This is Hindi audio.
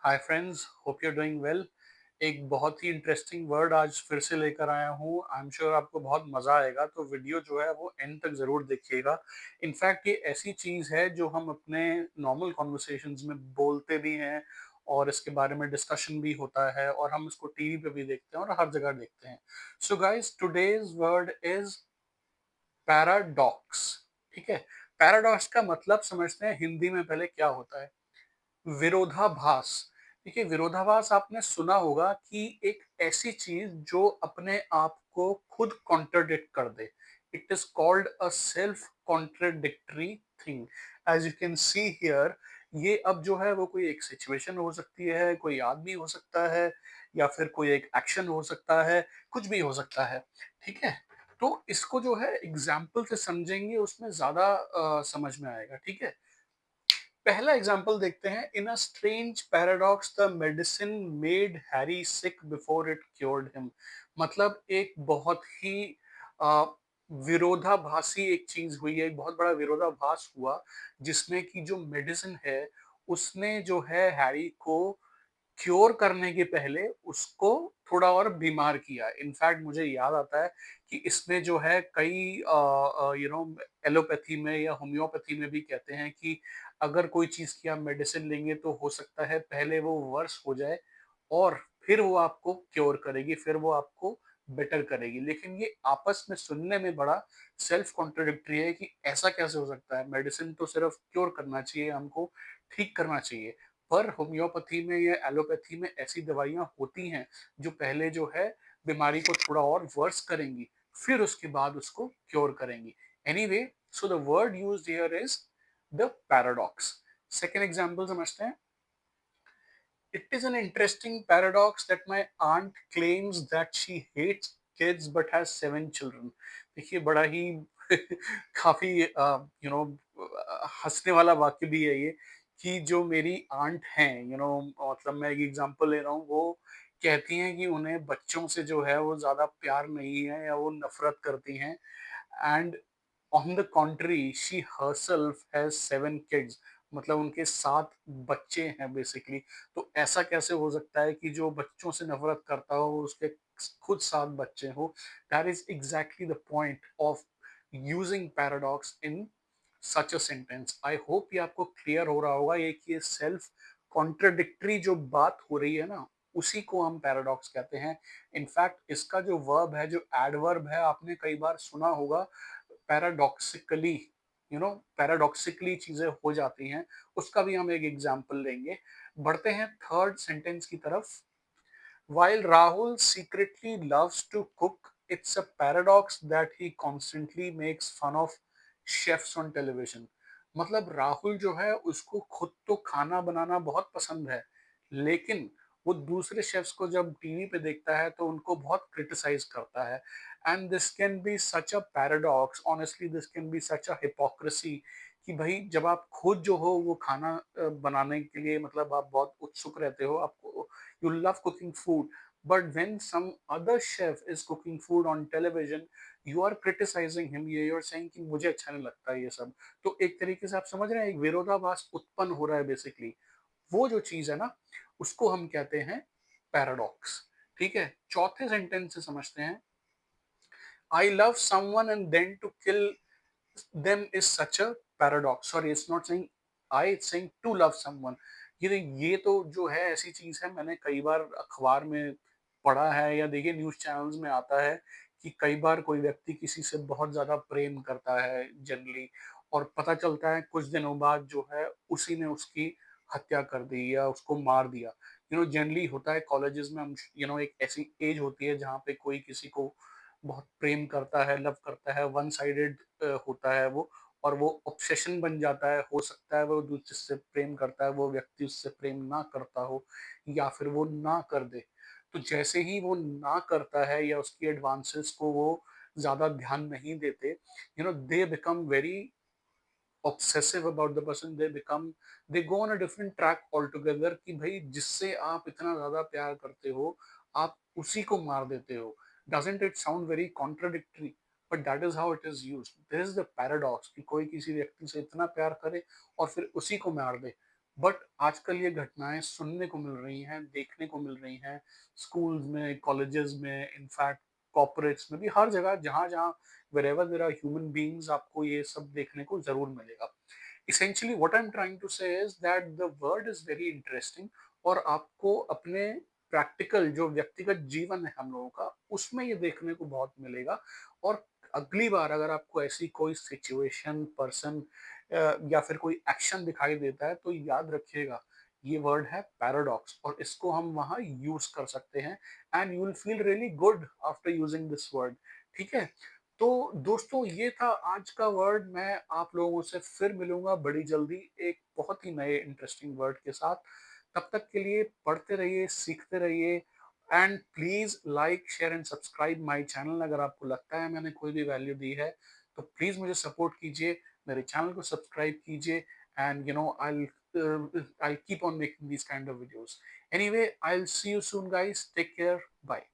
Hi friends, hope you are doing well. एक बहुत ही इंटरेस्टिंग वर्ड आज फिर से लेकर आया हूँ। आई एम श्योर आपको बहुत मजा आएगा, तो वीडियो जो है वो एंड तक जरूर देखिएगा। इनफैक्ट ये ऐसी चीज है जो हम अपने नॉर्मल कॉन्वर्सेशंस में बोलते भी हैं और इसके बारे में डिस्कशन भी होता है और हम इसको टीवी पे भी देखते हैं और हर जगह देखते हैं। So guys, today's word is paradox. ठीक है, पैराडॉक्स का मतलब समझते हैं हिंदी में पहले क्या होता है। विरोधाभास। देखिए, विरोधाभास आपने सुना होगा कि एक ऐसी चीज जो अपने आप को खुद कॉन्ट्रडिक्ट कर दे। It is called a self contradictory thing. As you can see here, ये अब जो है वो कोई एक सिचुएशन हो सकती है, कोई आदमी हो सकता है, या फिर कोई एक एक्शन हो सकता है, कुछ भी हो सकता है। ठीक है, तो इसको जो है एग्जाम्पल से समझेंगे, उसमें ज्यादा समझ में आएगा। ठीक है, पहला एग्जांपल देखते हैं। In a strange paradox the medicine made Harry sick before it cured him. मतलब एक बहुत ही अ, विरोधाभासी एक चीज हुई है, एक बहुत बड़ा विरोधाभास हुआ, जिसमें कि जो मेडिसिन है उसने जो है हैरी को क्योर करने के पहले उसको थोड़ा और बीमार किया। इनफैक्ट मुझे याद आता है कि इसमें जो है कई एलोपैथी में या होम्योपैथी में भी कहते हैं कि अगर कोई चीज की आप मेडिसिन लेंगे तो हो सकता है पहले वो वर्स हो जाए और फिर वो आपको क्योर करेगी, फिर वो आपको बेटर करेगी। लेकिन ये आपस में सुनने में बड़ा सेल्फ कॉन्ट्रोडिक्टरी है कि ऐसा कैसे हो सकता है। मेडिसिन तो सिर्फ क्योर करना चाहिए, हमको ठीक करना चाहिए। पर होम्योपैथी में या एलोपैथी में ऐसी दवाइयां होती हैं जो पहले जो है बीमारी को थोड़ा और वर्स करेंगी, फिर उसके बाद उसको क्योर करेंगी। Anyway, so the word used here is the paradox. Second example समझते हैं। It is an interesting paradox that my aunt claims that she hates kids but has 7 children. देखिए, बड़ा ही काफी हंसने वाला वाक्य भी है ये, कि जो मेरी आंट हैं, मतलब मैं एक एग्जांपल ले रहा हूँ, वो कहती हैं कि उन्हें बच्चों से जो है वो ज्यादा प्यार नहीं है या वो नफरत करती हैं। And on the contrary she herself has 7 kids. मतलब उनके 7 बच्चे हैं बेसिकली। तो ऐसा कैसे हो सकता है कि जो बच्चों से नफरत करता हो उसके खुद 7 बच्चे हो। That is exactly the point of using paradox in such a sentence. I hope ये आपको क्लियर हो रहा होगा, ये कि ये सेल्फ कॉन्ट्रडिक्टरी जो बात हो रही है ना, उसी को हम पैराडॉक्स कहते हैं। इनफैक्ट इसका जो वर्ब है, जो एडवर्ब है, आपने कई बार सुना होगा, पैराडॉक्सिकली। पैराडॉक्सिकली चीजें हो जाती हैं। उसका भी हम एक एग्जांपल लेंगे। बढ़ते हैं थर्ड सेंटेंस की तरफ। While Rahul secretly loves to cook, it's a paradox that he constantly makes fun of chefs on television. मतलब राहुल जो है उसको खुद तो खाना बनाना बहुत पसंद है, लेकिन वो दूसरे शेफ्स को जब टीवी पे देखता है तो उनको बहुत क्रिटिसाइज करता है। And this can be such a paradox, honestly this can be such a hypocrisy, कि भाई जब आप खुद जो हो वो खाना बनाने के लिए, मतलब आप बहुत उत्सुक रहते हो, आपको you love cooking food, but when some other chef is cooking food on television, you are criticizing him, you're saying कि मुझे अच्छा नहीं लगता ये सब। तो एक तरीके से आप समझ रहे हैं, एक विरोधाभास उत्पन्न हो रहा है बेसिकली। वो जो चीज है ना, उसको हम कहते हैं पैराडॉक्स। ठीक है, चौथे सेंटेंस से समझते हैं। I love someone and then to kill them is such a paradox. Sorry, it's not saying I, it's saying to love someone. ये तो जो है ऐसी चीज है, मैंने कई बार अखबार में पढ़ा है या देखिए न्यूज चैनल्स में आता है कि कई बार कोई व्यक्ति किसी से बहुत ज्यादा प्रेम करता है जनरली, और पता चलता है कुछ दिनों बाद जो है उसी ने उसकी हत्या कर दी या उसको मार दिया। जनरली होता है कॉलेजेस में, हम एक ऐसी एज होती है जहाँ पे कोई किसी को बहुत प्रेम करता है, लव करता है, वन साइडेड होता है वो, और वो ऑब्सेशन बन जाता है। हो सकता है वो जिससे प्रेम करता है वो व्यक्ति उससे प्रेम ना करता हो, या फिर वो ना कर दे। तो जैसे ही वो ना करता है या उसकी एडवांसेस को वो ज्यादा ध्यान नहीं देते, they become very obsessive about the person, they go on a different track altogether, कि भाई जिससे आप इतना ज्यादा प्यार करते हो आप उसी को मार देते हो। doesn't it sound very contradictory? but that is how it is used. This is the paradox कि कोई किसी व्यक्ति से इतना प्यार करे और फिर उसी को मार दे। बट आजकल ये घटनाएँ सुनने को मिल रही हैं, देखने को मिल रही हैं, स्कूल्स में, कॉलेजेस में, इनफैक्ट कॉर्पोरेट्स में भी, हर जगह जहाँ-जहाँ wherever there are human beings आपको ये सब देखने को ज़रूर मिलेगा। Essentially what I'm trying to say is that the word is very interesting और आपको अपने प्रैक्टिकल जो व्यक्तिगत जीवन है हम लोगों का, उसमें ये देखने को बहुत मिलेगा और अगली बार अगर आपको ऐसी कोई सिचुएशन, पर्सन या फिर कोई एक्शन दिखाई देता है, तो याद रखिएगा, ये वर्ड है पैराडॉक्स और इसको हम वहाँ यूज़ कर सकते हैं and you will feel really good after using this word, ठीक है? तो दोस्तों ये था आज का वर्ड। मैं आप लोगों से फिर मिलूँगा बड़ी जल्दी एक बहुत ही नए इंटरेस्टिंग वर्ड के साथ। तब तक के लिए पढ़ते रहिए, सीखते रहिए and please like, share and subscribe my channel अगर आपको लगता है मैंने कोई भी वैल्यू दी है, तो प्लीज़ मुझे सपोर्ट कीजिए, मेरे चैनल को सब्सक्राइब कीजिए and I'll keep on making these kind of videos. Anyway, I'll see you soon guys. Take care. Bye.